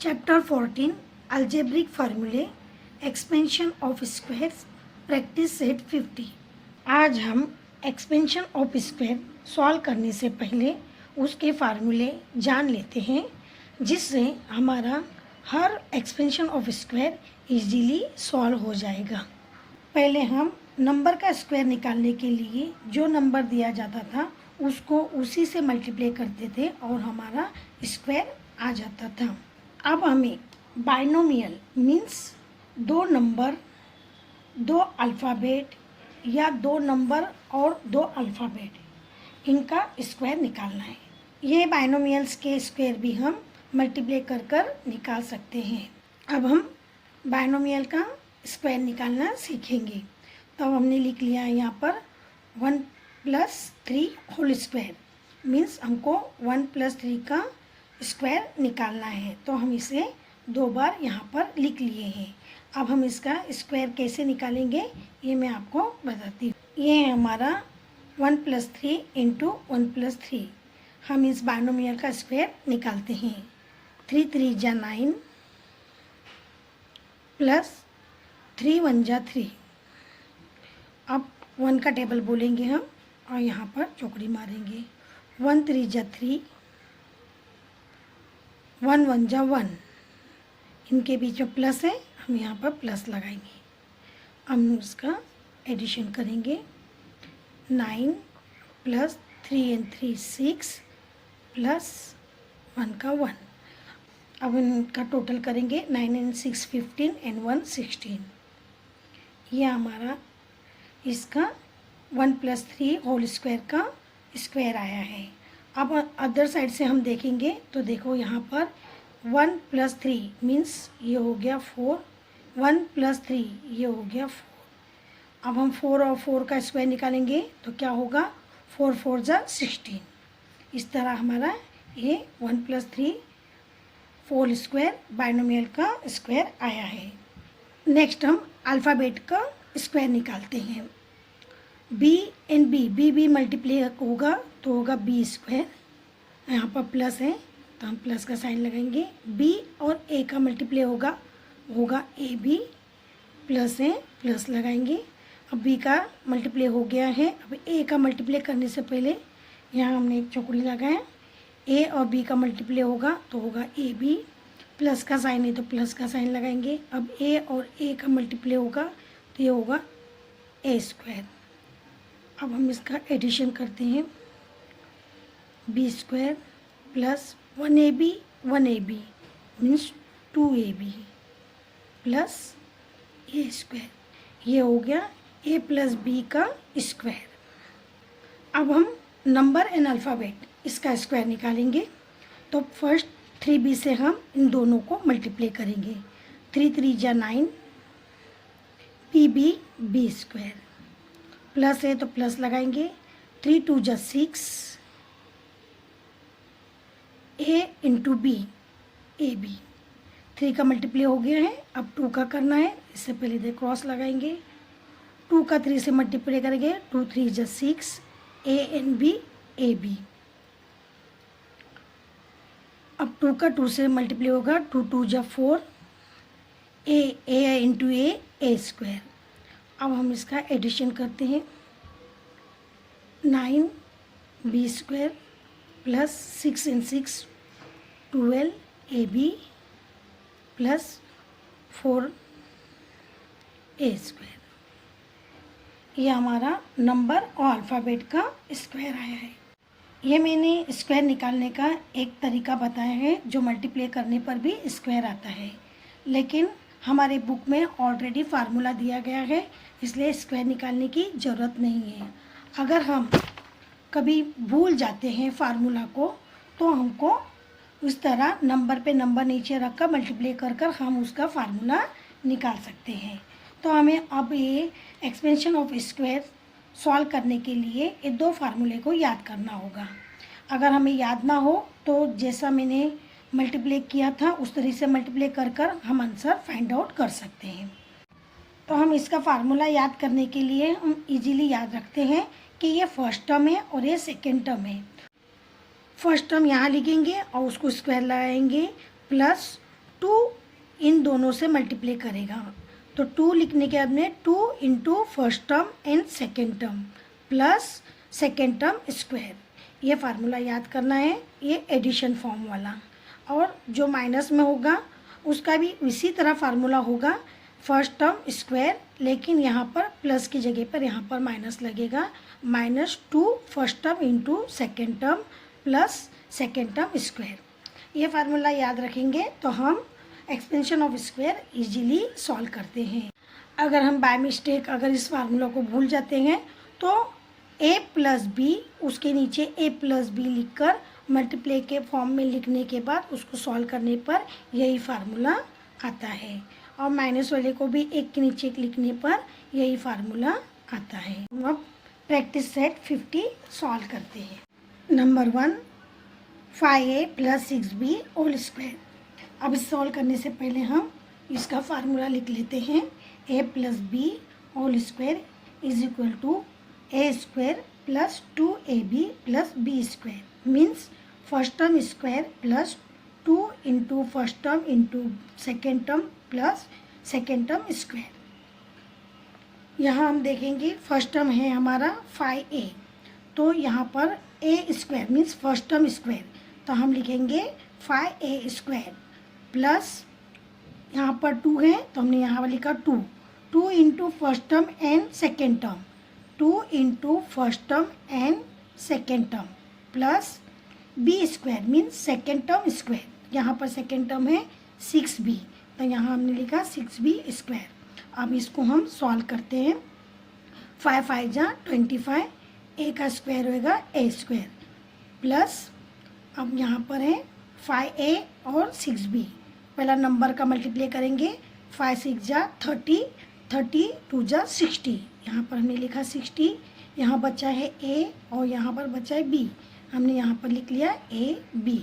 Chapter 14 algebraic फार्मूले expansion of squares practice set 50। आज हम एक्सपेंशन ऑफ स्क्वायर सॉल्व करने से पहले उसके फार्मूले जान लेते हैं, जिससे हमारा हर expansion of square easily solve हो जाएगा। पहले हम नंबर का स्क्वायर निकालने के लिए जो नंबर दिया जाता था उसको उसी से मल्टीप्लाई करते थे और हमारा स्क्वायर आ जाता था। अब हमें बाइनोमियल मीन्स दो नंबर, दो अल्फ़ाबेट या दो नंबर और दो अल्फ़ाबेट इनका स्क्वायर निकालना है। ये बाइनोमियल्स के स्क्वायर भी हम मल्टीप्लाई कर कर निकाल सकते हैं। अब हम बाइनोमियल का स्क्वायर निकालना सीखेंगे। तो अब हमने लिख लिया है यहाँ पर 1 + 3 होल स्क्वायर मीन्स हमको 1 + 3 का स्क्वायर निकालना है। तो हम इसे दो बार यहाँ पर लिख लिए हैं। अब हम इसका स्क्वायर कैसे निकालेंगे ये मैं आपको बताती हूँ। ये है हमारा 1 + 3 × 1 + 3। हम इस बाइनोमियल का स्क्वायर निकालते हैं। 3 × 3 = 9 प्लस 3 × 1 = 3। अब 1 का टेबल बोलेंगे हम और यहाँ पर चौकड़ी मारेंगे। 1 × 3 = 3, 1 × 1 = 1। इनके बीच में प्लस है, हम यहाँ पर प्लस लगाएंगे। हम इसका एडिशन करेंगे। 9 + 3 × 3 = 6 प्लस 1 का 1। अब इनका टोटल करेंगे। 9 × 6 = 15 and 1 16। यह हमारा इसका 1 + 3 होल स्क्वायर का स्क्वायर आया है। अब अदर साइड से हम देखेंगे तो देखो यहाँ पर 1 + 3 मीन्स ये हो गया 4, 1 + 3 ये हो गया 4। अब हम 4 और 4 का स्क्वायर निकालेंगे तो क्या होगा, 4 × 4 = 16। इस तरह हमारा ये 1 + 3 होल स्क्वायर बाइनोमियल का स्क्वायर आया है। नेक्स्ट हम अल्फ़ाबेट का स्क्वायर निकालते हैं। बी एंड बी मल्टीप्लाई होगा तो होगा b²। यहाँ पर प्लस है तो हम प्लस का साइन लगाएंगे। b और a का मल्टीप्लाई होगा ab, प्लस है प्लस लगाएंगे। अब b का मल्टीप्लाई हो गया है। अब a का मल्टीप्लाई करने से पहले यहाँ हमने एक चौकड़ी लगाया। a और b का मल्टीप्लाई होगा तो होगा ab, प्लस का साइन है तो प्लस का साइन लगाएंगे। अब a और a का मल्टीप्लाई होगा तो ये होगा a²। अब हम इसका एडिशन करते हैं। b² plus 1ab 1ab means 2ab plus a²। ये हो गया a + b का स्क्वायर। अब हम नंबर एंड अल्फ़ाबेट इसका स्क्वायर निकालेंगे। तो फर्स्ट 3b से हम इन दोनों को मल्टीप्लाई करेंगे। 3 × 3 = 9, b b² प्लस है तो प्लस लगाएंगे। 3 × 2 = 6, a × b ab। 3 का मल्टीप्लाई हो गया है। अब 2 का करना है। इससे पहले इधर क्रॉस लगाएंगे। 2 का 3 से मल्टीप्लाई करेंगे। 2 × 3 = 6, a and b ab। अब 2 का 2 से मल्टीप्लाई होगा। 2 × 2 = 4, a × a² अब हम इसका एडिशन करते हैं। 9 b² plus 6 × 6 = 12 ab plus 4 a²। यह हमारा नंबर और अल्फ़ाबेट का स्क्वायर आया है। ये मैंने स्क्वायर निकालने का एक तरीका बताया है जो मल्टीप्लाई करने पर भी स्क्वायर आता है, लेकिन हमारे बुक में ऑलरेडी फार्मूला दिया गया है, इसलिए स्क्वायर निकालने की ज़रूरत नहीं है। अगर हम कभी भूल जाते हैं फार्मूला को तो हमको उस तरह नंबर पे नंबर नीचे रख कर मल्टीप्लाई कर कर हम उसका फार्मूला निकाल सकते हैं। तो हमें अब ये एक्सपेंशन ऑफ स्क्वायर सॉल्व करने के लिए ये दो फार्मूले को याद करना होगा। अगर हमें याद ना हो तो जैसा मैंने मल्टीप्लाई किया था उस तरीके से मल्टीप्लाई कर कर हम आंसर फाइंड आउट कर सकते हैं। तो हम इसका फार्मूला याद करने के लिए हम इजीली याद रखते हैं कि ये फर्स्ट टर्म है और ये सेकेंड टर्म है। फर्स्ट टर्म यहाँ लिखेंगे और उसको स्क्वायर लगाएंगे प्लस 2 इन दोनों से मल्टीप्लाई करेगा। तो 2 लिखने के बाद में 2 into first term and second term plus second term square, ये फार्मूला याद करना है, ये एडिशन फॉर्म वाला। और जो माइनस में होगा उसका भी इसी तरह फार्मूला होगा, फर्स्ट टर्म स्क्वायर, लेकिन यहाँ पर प्लस की जगह पर यहाँ पर माइनस लगेगा, -2 first term into second term plus second term square. ये फार्मूला याद रखेंगे तो हम expansion of square easily solve करते हैं। अगर हम बाय मिस्टेक अगर इस फार्मूला को भूल जाते हैं तो a प्लस बी, उसके नीचे a प्लस बी लिखकर मल्टीप्लाई के फॉर्म में लिखने के बाद उसको सॉल्व करने पर यही फार्मूला आता है। और माइनस वाले को भी एक के नीचे एक लिखने पर यही फार्मूला आता है। हम अब प्रैक्टिस सेट 50 सॉल्व करते हैं। Number 1, 5a plus 6b whole square. अब इस सॉल्व करने से पहले हम इसका फार्मूला लिख लेते हैं। a plus B whole square is equal to a square plus 2ab प्लस b square, means first term square plus 2 into first term into second term plus second term square. यहाँ हम देखेंगे फर्स्ट टर्म है हमारा 5a, तो यहाँ पर a square means first term square, तो हम लिखेंगे 5a स्क्वायर प्लस यहाँ पर 2 है तो हमने यहाँ पर लिखा 2 into first term and second term, 2 into first term and second term plus B square means second term square, यहाँ पर सेकेंड टर्म है 6b, तो यहाँ हमने लिखा 6b स्क्वायर। अब इसको हम सॉल्व करते हैं। 5 5 जा 25, a का स्क्वायर होएगा a स्क्वायर प्लस अब यहाँ पर है 5a और 6b, पहला नंबर का मल्टीप्लाई करेंगे। 5 6 जा 30, 30 2 जा 60, यहाँ पर हमने लिखा 60, यहाँ बचा है a और यहाँ पर बचा है b, हमने यहाँ पर लिख लिया a b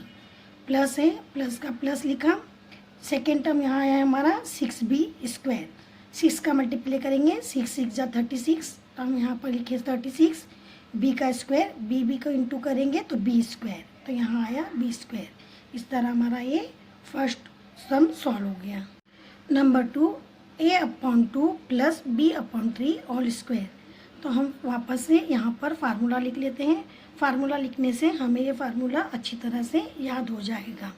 प्लस है, प्लस का प्लस लिखा। सेकेंड टर्म यहाँ आया हमारा 6b स्क्वायर, 6 का मल्टीप्लाई करेंगे, 6 6 जा 36, तो हम यहाँ पर लिखे 36, b का स्क्वायर, b को इंटू करेंगे तो b स्क्वायर, तो यहाँ आया b स्क्वायर। इस तरह हमारा ये फर्स्ट सम सॉल्व हो गया। Number 2, a/2 plus b/3 whole square. तो हम वापस से यहाँ पर फार्मूला लिख लेते हैं। फार्मूला लिखने से हमें ये फार्मूला अच्छी तरह से याद हो जाएगा।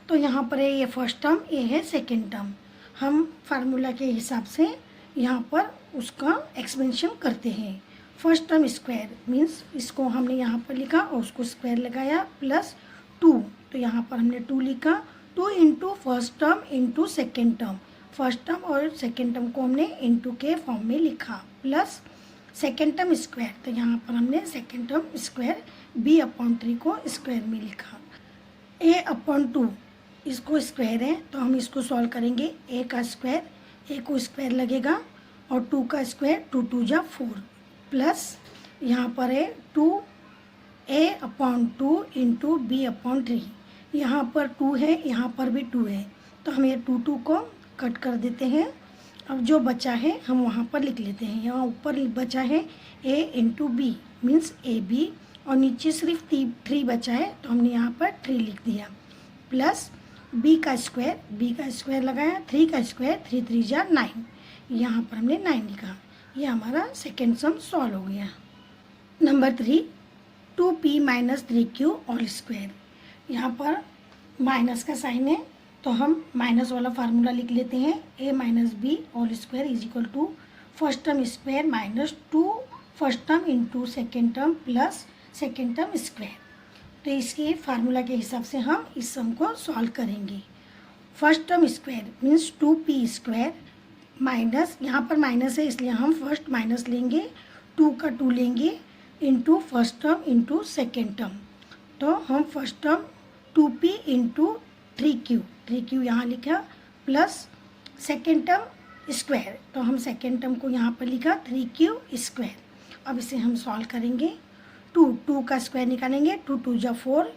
तो यहाँ पर है ये फर्स्ट टर्म, ये है सेकेंड टर्म, हम फार्मूला के हिसाब से यहाँ पर उसका एक्सपेंशन करते हैं। फर्स्ट टर्म स्क्वायर मीन्स इसको हमने यहाँ पर लिखा और उसको स्क्वायर लगाया प्लस 2, तो यहाँ पर हमने 2 लिखा। 2 into first term into second term, first term और सेकेंड टर्म को हमने इंटू के फॉर्म में लिखा प्लस सेकेंड टर्म स्क्वायर, तो यहाँ पर हमने सेकेंड टर्म स्क्वायर b/3 को स्क्वायर में लिखा। a/2 इसको स्क्वायर है तो हम इसको सॉल्व करेंगे। a का स्क्वायर, a को स्क्वायर लगेगा और 2 का स्क्वायर 2 2 जा 4 प्लस यहाँ पर है 2a/2 इंटू b/3, यहाँ पर 2 है यहाँ पर भी 2 है, तो हम ये 2 2 को कट कर देते हैं। अब जो बचा है हम वहाँ पर लिख लेते हैं। यहाँ ऊपर बचा है a into B means ab और नीचे सिर्फ 3 बचा है तो हमने यहाँ पर 3 लिख दिया प्लस b का स्क्वायर लगाया, 3 का स्क्वायर 3 3 जा 9, यहाँ पर हमने 9 लिखा। ये हमारा सेकेंड सम सॉल्व हो गया। Number 3, 2p minus 3q whole square. यहाँ पर माइनस का साइन है तो हम माइनस वाला फार्मूला लिख लेते हैं। a minus B whole square is equal to first term square minus 2 first term into second term plus second term square. तो इसके फार्मूला के हिसाब से हम इस सम को सॉल्व करेंगे। First term square means 2p square minus, यहाँ पर माइनस है इसलिए हम फर्स्ट माइनस लेंगे, 2 का 2 लेंगे into first term into second term, तो हम first term 2p into 3q यहाँ लिखा प्लस सेकेंड टर्म स्क्वायर, तो हम सेकेंड टर्म को यहाँ पर लिखा 3q स्क्वायर। अब इसे हम सॉल्व करेंगे। 2 का स्क्वायर निकालेंगे, 2 2 जा 4,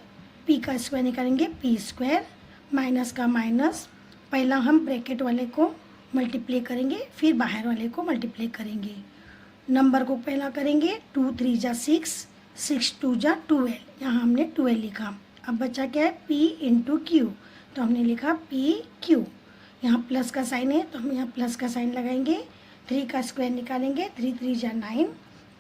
p का स्क्वायर निकालेंगे p स्क्वायर, माइनस का माइनस, पहला हम ब्रैकेट वाले को मल्टीप्लाई करेंगे फिर बाहर वाले को मल्टीप्लाई करेंगे। नंबर को पहला करेंगे, 2 3 जा 6, 6 2 जा 12, यहाँ हमने 12 लिखा। अब बचा क्या है p इंटू क्यू, तो हमने लिखा पी क्यू। यहाँ प्लस का साइन है तो हम यहाँ प्लस का साइन लगाएंगे। 3 का स्क्वायर निकालेंगे, 3 3 जा 9।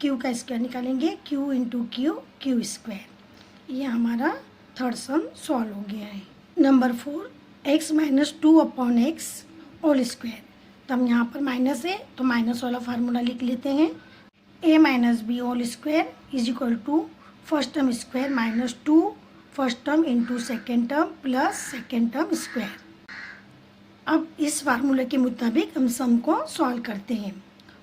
क्यू का स्क्वायर निकालेंगे, Q into Q, Q square. ये हमारा थर्ड सम सॉल्व हो गया है। Number 4, x minus 2 upon X whole square. तो हम यहाँ पर माइनस है तो माइनस वाला फार्मूला लिख लेते हैं। a minus B whole square is equal to first term square minus 2 first term into second term plus second term square. अब इस फार्मूले के मुताबिक हम सम को सॉल्व करते हैं।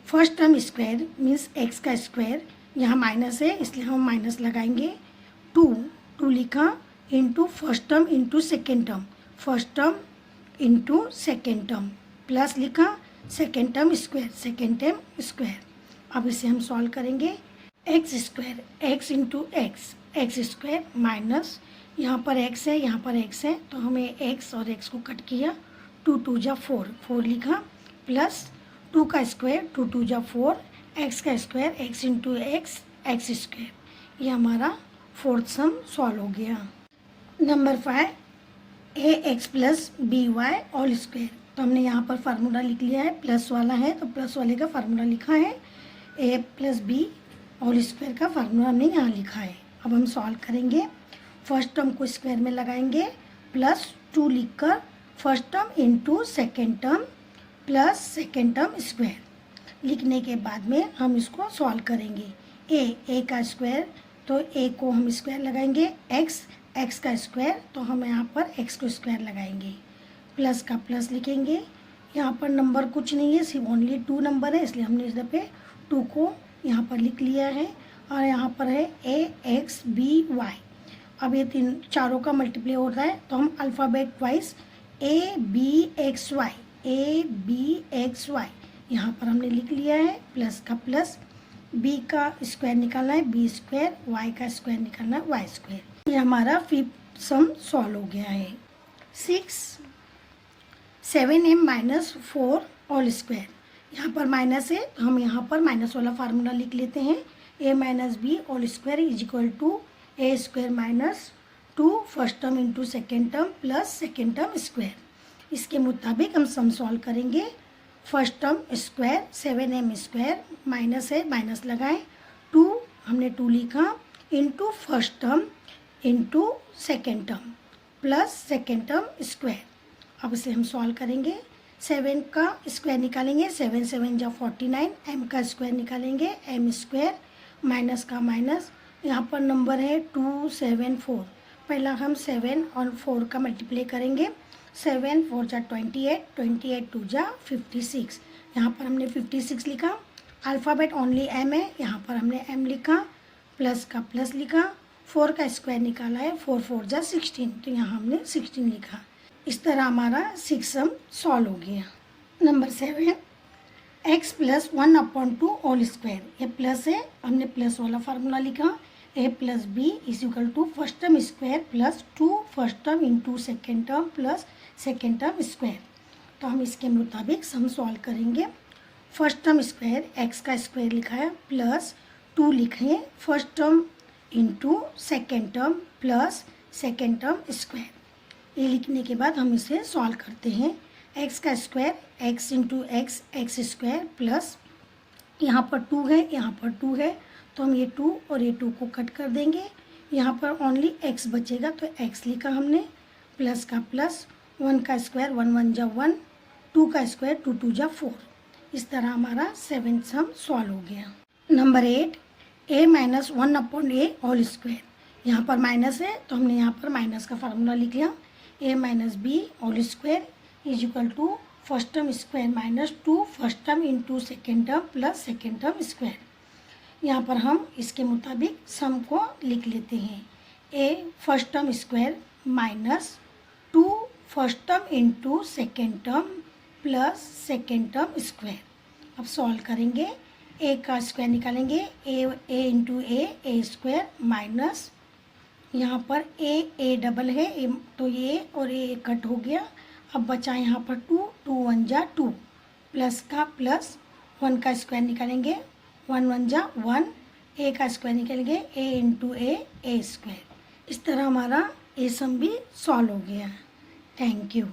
First term square means x का स्क्वायर, यहाँ माइनस है इसलिए हम माइनस लगाएंगे। 2 लिखा into first term into second term, first term into second term, plus लिखा second term square, second term square. अब इसे हम सॉल्व करेंगे। X square x into x, x square minus यहाँ पर एक्स है यहाँ पर एक्स है तो हमें एक्स और एक्स को कट किया। 2 2 जा 4, 4 लिखा प्लस 2 का स्क्वायर 2 2 जा 4, एक्स का square x into x, x square. ये हमारा फोर्थ सम सॉल्व हो गया। Number 5, A X plus B Y all square. तो हमने यहाँ पर फार्मूला लिख लिया है, प्लस वाला है तो प्लस वाले का फार्मूला लिखा है। ए प्लस बी ऑल स्क्वायर का फार्मूला हमने यहाँ लिखा है। अब हम सॉल्व करेंगे। फर्स्ट टर्म को स्क्वायर में लगाएंगे, प्लस 2 लिखकर first term into second term plus second term square लिखने के बाद में हम इसको सॉल्व करेंगे। ए का स्क्वायर तो ए को हम स्क्वायर लगाएंगे, एक्स का स्क्वायर तो हम यहाँ पर एक्स को स्क्वायर लगाएंगे, प्लस का प्लस लिखेंगे। यहाँ पर नंबर कुछ नहीं है, सिर्फ ओनली 2 नंबर है इसलिए हमने इस दफ़े 2 को यहाँ पर लिख लिया है। और यहाँ पर है ए एक्स बी वाई। अब ये चारों का मल्टीप्लाई हो रहा है तो हम alphabet wise A B X Y, A B X Y यहाँ पर हमने लिख लिया है, प्लस का प्लस। बी का स्क्वायर निकालना है बी स्क्वायर, वाई का स्क्वायर निकालना है वाई स्क्वायर। ये हमारा फिफ्थ सम सॉल्व हो गया है। 6 7m माइनस 4 ऑल स्क्वायर। यहाँ पर माइनस है तो हम यहाँ पर माइनस वाला फार्मूला लिख लेते हैं। a minus B all square is equal to A square minus 2 first term into second term plus second term square. इसके मुताबिक हम सम सॉल्व करेंगे। First term square 7m square minus है माइनस लगाएं, 2 हमने 2 लिखा into first term into second term plus second term square. अब इसे हम सॉल्व करेंगे। 7 का स्क्वायर निकालेंगे, 7 7 जा 49, m का स्क्वायर निकालेंगे m स्क्वायर माइनस का माइनस। यहाँ पर नंबर है 2 7 4। पहला हम 7 और 4 का मल्टीप्लाई करेंगे। 7 4 जा 28, 28 2 जा 56। यहाँ पर हमने 56 लिखा। अल्फ़ाबेट ओनली m है, यहाँ पर हमने m लिखा, प्लस का प्लस लिखा। 4 का स्क्वायर निकाला है, 4 4 जा 16 तो यहाँ हमने 16 लिखा। इस तरह हमारा 6 सम सॉल्व हो गया। Number 7, x plus 1 upon 2 whole square. ये प्लस है, हमने प्लस वाला फार्मूला लिखा। a plus B is equal to first term square plus 2 first term into second term plus second term square. तो हम इसके मुताबिक सम सॉल्व करेंगे। फर्स्ट टर्म स्क्वायर x का स्क्वायर लिखा है प्लस 2 लिखे first term into second term plus second term square. ये लिखने के बाद हम इसे सॉल्व करते हैं। x का square x into x, x square plus यहाँ पर 2 है यहाँ पर 2 है तो हम ये 2 और ये 2 को कट कर देंगे। यहाँ पर ओनली x बचेगा तो x लिखा हमने, प्लस का प्लस। 1 का स्क्वायर 1 1 जा 1, 2 का स्क्वायर 2 2 जा 4। इस तरह हमारा 7th सम सॉल्व हो गया। Number 8, a minus 1 upon A whole square. यहाँ पर माइनस है तो हमने यहाँ पर माइनस का फार्मूला लिख लिया। a minus B whole square is equal to first term square minus 2 first term into second term plus second term square. यहाँ पर हम इसके मुताबिक सम को लिख लेते हैं। a first term square minus 2 first term into second term plus second term square. अब सॉल्व करेंगे। a का स्क्वायर निकालेंगे, a into A square minus यहाँ पर ए डबल है तो ये और ए कट हो गया। अब बचा यहाँ पर 2 2 1 जा 2, प्लस का प्लस। 1 का स्क्वायर निकालेंगे, 1 1 जा 1, ए का स्क्वायर निकालेंगे ए इंटू ए स्क्वायर। इस तरह हमारा ए सम भी सॉल्व हो गया। Thank you.